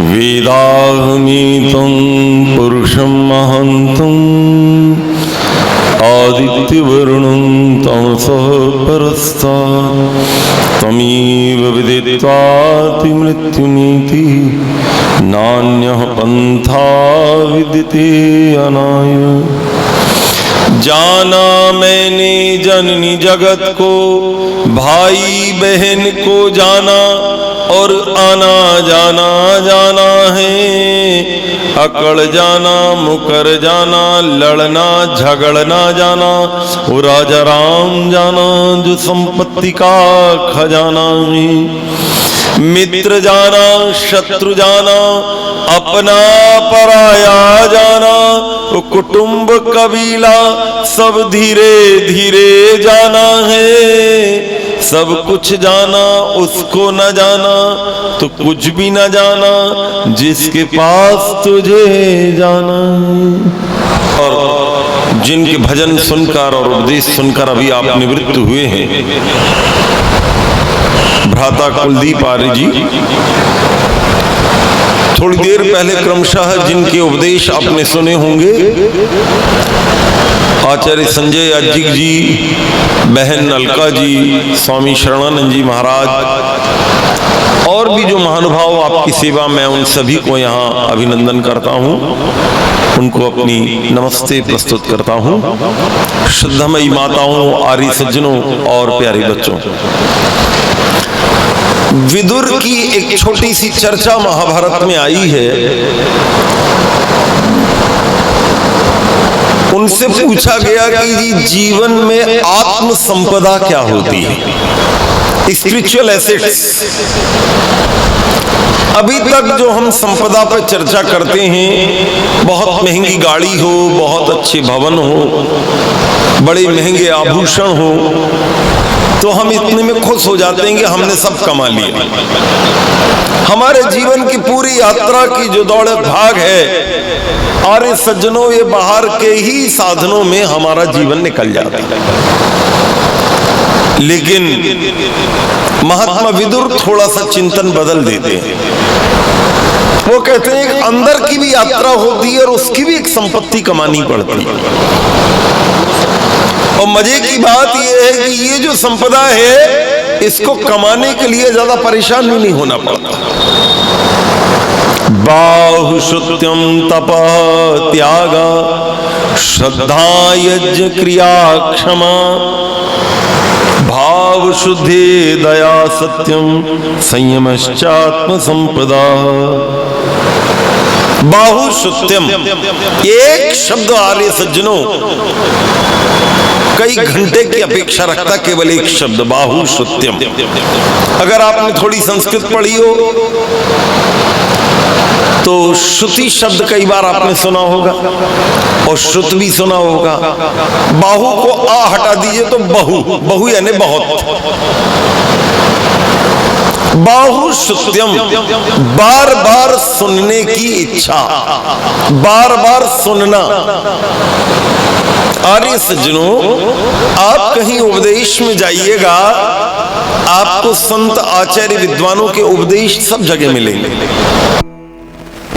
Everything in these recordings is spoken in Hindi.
वेदाहमीतं पुरुषं महन्तं आदित्यवर्णं तमसः परस्तात् तमेव विदित्वाति मृत्युमीति नान्यः पन्था विद्यते अनाय। जाना मैंने जननी जगत को, भाई बहन को जाना और आना जाना जाना है। अकड़ जाना, मुकर जाना, लड़ना झगड़ना जाना, वो राजा राम जाना जो संपत्ति का खजाना है। मित्र जाना, शत्रु जाना, अपना पराया जाना, वो कुटुंब कबीला सब धीरे धीरे जाना है। सब कुछ जाना, उसको न जाना तो कुछ भी न जाना, जिसके पास तुझे जाना है। और जिनके भजन सुनकर और उपदेश सुनकर अभी आप निवृत्त हुए हैं, भ्राता कुलदीप आर्य जी, थोड़ी देर पहले क्रमशः जिनके उपदेश आपने सुने होंगे, आचार्य संजय अज्जिक जी, बहन अलका जी, स्वामी शरणानंद जी महाराज और भी जो महानुभाव आपकी सेवा में, उन सभी को यहाँ अभिनंदन करता हूँ, उनको अपनी नमस्ते प्रस्तुत करता हूँ। श्रद्धामयी माताओं, आर्य सज्जनों और प्यारे बच्चों, विदुर की एक छोटी सी चर्चा महाभारत में आई है। उनसे पूछा गया कि जी जीवन में आत्म संपदा क्या होती है, स्पिरिचुअल एसेट्स। अभी तक जो हम संपदा पर चर्चा करते हैं, बहुत महंगी गाड़ी हो, बहुत अच्छे भवन हो, बड़े महंगे आभूषण हो, तो हम इतने में खुश हो जाते हैं कि हमने सब कमा लिया। हमारे जीवन की पूरी यात्रा की जो दौड़ भाग है, आर्य सज्जनों, ये बाहर के ही साधनों में हमारा जीवन निकल जाता है। लेकिन महात्मा विदुर थोड़ा सा चिंतन बदल देते हैं। वो कहते हैं कि अंदर की भी यात्रा होती है और उसकी भी एक संपत्ति कमानी पड़ती है। और मजे की बात यह है कि ये जो संपदा है, इसको कमाने के लिए ज्यादा परेशान भी नहीं होना पड़ता। बाहुश्रुत्यं तपः त्यागा, श्रद्धा यज्ञ क्रिया क्षमा, भाव शुद्धि दया सत्यम, संयमश्चात्म संपदा। बाहुश्रुत्यम, एक शब्द आर्य सज्जनों कई घंटे की अपेक्षा रखता, केवल एक शब्द बाहुश्रुत्यम। अगर आपने थोड़ी संस्कृत पढ़ी हो तो श्रुति शब्द कई बार आपने सुना होगा और श्रुत भी सुना होगा। बाहु को आ हटा दीजिए तो बहु, बहु यानी बहुत। बाहुश्रुत्यम, बार बार सुनने की इच्छा, बार बार सुनना। आर्य सज्जनों, आप कहीं उपदेश में जाइएगा, आपको संत आचार्य विद्वानों के उपदेश सब जगह मिलेंगे।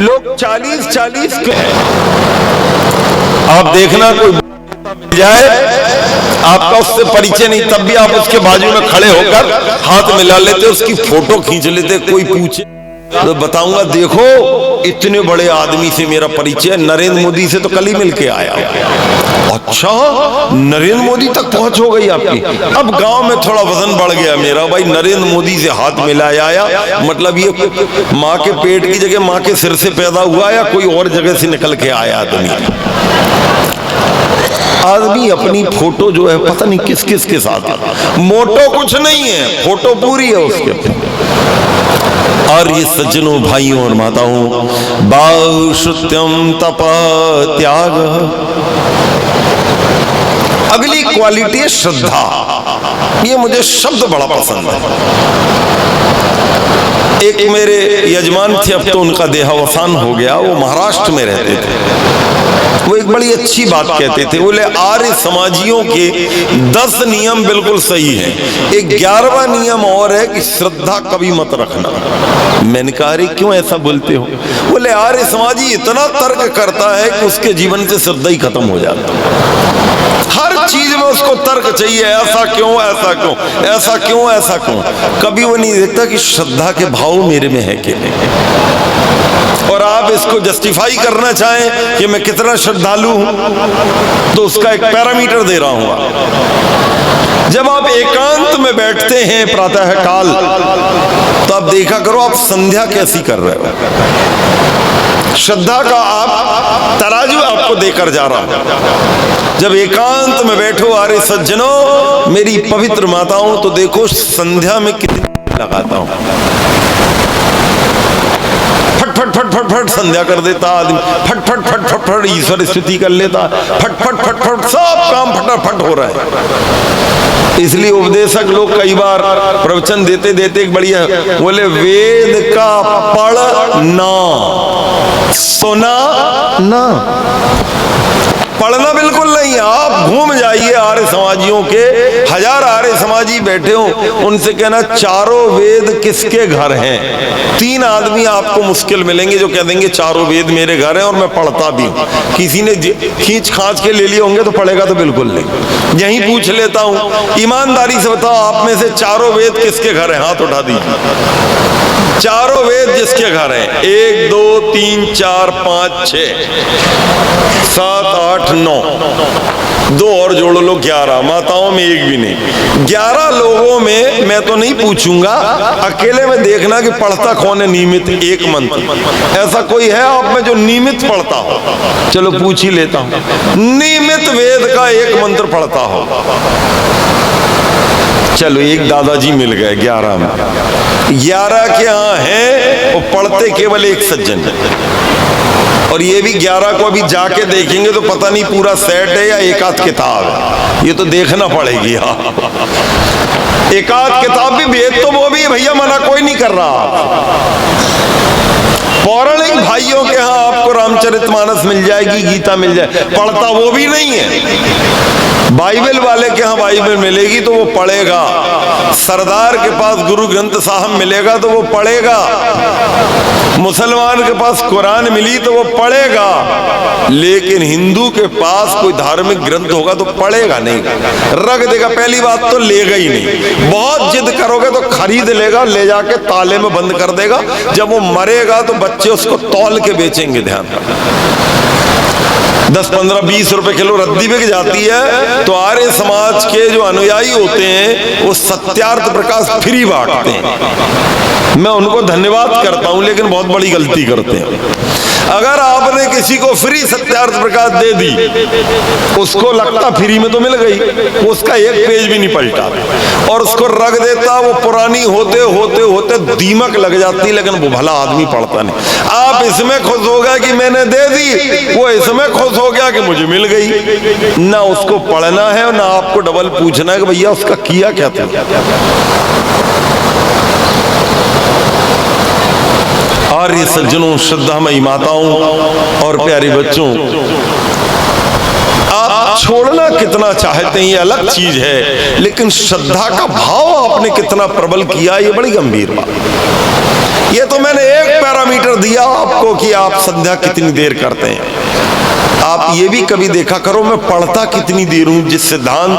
लोग 40-40 के हैं। आप देखना कोई मिल जाए, आपका उससे परिचय नहीं, तब भी आप उसके बाजू में खड़े होकर हाथ मिला लेते, उसकी फोटो खींच लेते। कोई पूछे तो बताऊंगा, देखो इतने बड़े आदमी से मेरा परिचय, नरेंद्र मोदी से तो कल ही मिलके आया। अच्छा, नरेंद्र मोदी तक पहुंच हो गई आपकी। अब गांव में थोड़ा वजन बढ़ गया मेरा, भाई नरेंद्र मोदी से हाथ मिलाया, मतलब ये माँ के पेट की जगह माँ के सिर से पैदा हुआ या कोई और जगह से निकल के आया आदमी। आदमी अपनी फोटो जो है पता नहीं किस किस के साथ, मोटो कुछ नहीं है, फोटो पूरी है उसके। और ये सज्जनों, भाइयों और माताओं, बाहुश्रुत्यम तपः त्याग। अगली क्वालिटी है श्रद्धा। ये मुझे शब्द बड़ा पसंद है। एक मेरे यजमान थे, अब तो उनका देहावसान हो गया, वो महाराष्ट्र में रहते थे। वो एक बड़ी अच्छी बात कहते थे, बोले आर्य समाजियों के 10 नियम बिल्कुल सही हैं, एक 11वां नियम और है कि श्रद्धा कभी मत रखना। मैंने कहा अरे क्यों ऐसा बोलते हो? बोले आर्य समाजी इतना तर्क करता है कि उसके जीवन से श्रद्धा ही खत्म हो जाता है। हर चीज में उसको तर्क चाहिए, ऐसा क्यों, ऐसा क्यों, ऐसा क्यों, ऐसा क्यों। कभी वो नहीं देखता कि श्रद्धा के भाव मेरे में है कि नहीं। और आप इसको जस्टिफाई करना चाहें कि मैं कितना श्रद्धालु हूं, तो उसका एक पैरामीटर दे रहा हूं। जब आप एकांत में बैठते हैं प्रातः काल, तो आप देखा करो आप संध्या कैसी कर रहे हो। श्रद्धा का आप तराजू आपको देकर जा रहा हूं। जब एकांत में बैठो आर्य सज्जनों, मेरी पवित्र माताओं, तो देखो संध्या में कितनी लगाता हूं। फट फट फट फट फट संध्या कर देता आदमी, फट फट फट फट फट ईश्वर स्तुति कर लेता, फट फट फट फट सब काम फटाफट हो रहा है। इसलिए उपदेशक लोग कई बार प्रवचन देते देते एक बढ़िया बोले, वेद का पढ़ना सुना ना, पढ़ना बिल्कुल नहीं। आप घूम जाइए आर्य समाजियों के, 1000 आर्य समाजी बैठे हो, उनसे कहना चारों वेद किसके घर हैं। 3 आदमी आपको मुश्किल मिलेंगे जो कह देंगे चारों वेद मेरे घर हैं और मैं पढ़ता भी हूं। किसी ने खींच खांच के ले लिए होंगे तो पढ़ेगा तो बिल्कुल नहीं। यही पूछ लेता हूं, ईमानदारी से बताओ आप में से चारों वेद किसके घर हैं? हाथ उठा दीजिए। चारों वेद जिसके घर हैं, 1 2 3 4 5 6 7 8 9, 2 और जोड़ लो 11। माताओं में एक भी नहीं। 11 लोगों में मैं तो नहीं पूछूंगा, अकेले में देखना कि पढ़ता कौन है नियमित एक मंत्र। ऐसा कोई है आप में जो नियमित पढ़ता हो? चलो पूछ ही लेता हूं, नियमित वेद का एक मंत्र पढ़ता हो। चलो एक दादाजी मिल गए 11 में। 11 के यहाँ हैं, वो पढ़ते केवल एक सज्जन है। और ये भी 11 को अभी जाके देखेंगे तो पता नहीं पूरा सेट है या एकाध किताब है, ये तो देखना पड़ेगी। हाँ, एकाध किताब भी वेद तो वो भी भैया, मना कोई नहीं कर रहा। पौराणिक भाइयों के यहाँ आपको रामचरितमानस मिल जाएगी, गीता मिल जाए, पढ़ता वो भी नहीं है। बाइबल वाले के यहाँ बाइबल मिलेगी तो वो पढ़ेगा, सरदार के पास गुरु ग्रंथ साहब मिलेगा तो वो पढ़ेगा, मुसलमान के पास कुरान मिली तो वो पढ़ेगा, लेकिन हिंदू के पास कोई धार्मिक ग्रंथ होगा तो पढ़ेगा नहीं, रख देगा। पहली बात तो लेगा ही नहीं, बहुत जिद करोगे तो खरीद लेगा, ले जाके ताले में बंद कर देगा। जब वो मरेगा तो बच्चे उसको तौल के बेचेंगे। ध्यान रखना, 10 15 20 रुपए किलो रद्दी बिक जाती है। तो आर्य समाज के जो अनुयायी होते हैं वो सत्यार्थ प्रकाश फ्री बांटते हैं। मैं उनको धन्यवाद करता हूं, लेकिन बहुत बड़ी गलती करते हैं। अगर आपने किसी को फ्री सत्यार्थ प्रकाश दे दी, उसको लगता फ्री में तो मिल गई, उसका एक पेज भी नहीं पलटा, और उसको रख देता, वो पुरानी होते होते होते दीमक लग जाती, लेकिन वो भला आदमी पढ़ता नहीं। आप इसमें खुश हो गए कि मैंने दे दी, वो इसमें खुश हो गया कि मुझे मिल गई। ना उसको पढ़ना है, ना आपको डबल पूछना है कि भैया उसका किया क्या था। आर्य सज्जनों, श्रद्धामयी माताओं और प्यारे बच्चों, आप छोड़ना कितना चाहते हैं ये अलग चीज है, लेकिन श्रद्धा का भाव आपने कितना प्रबल किया ये बड़ी गंभीर बात। ये तो मैंने एक पैरामीटर दिया आपको कि आप संध्या कितनी देर करते हैं। आप ये भी कभी देखा करो मैं पढ़ता कितनी देर हूं, जिस सिद्धांत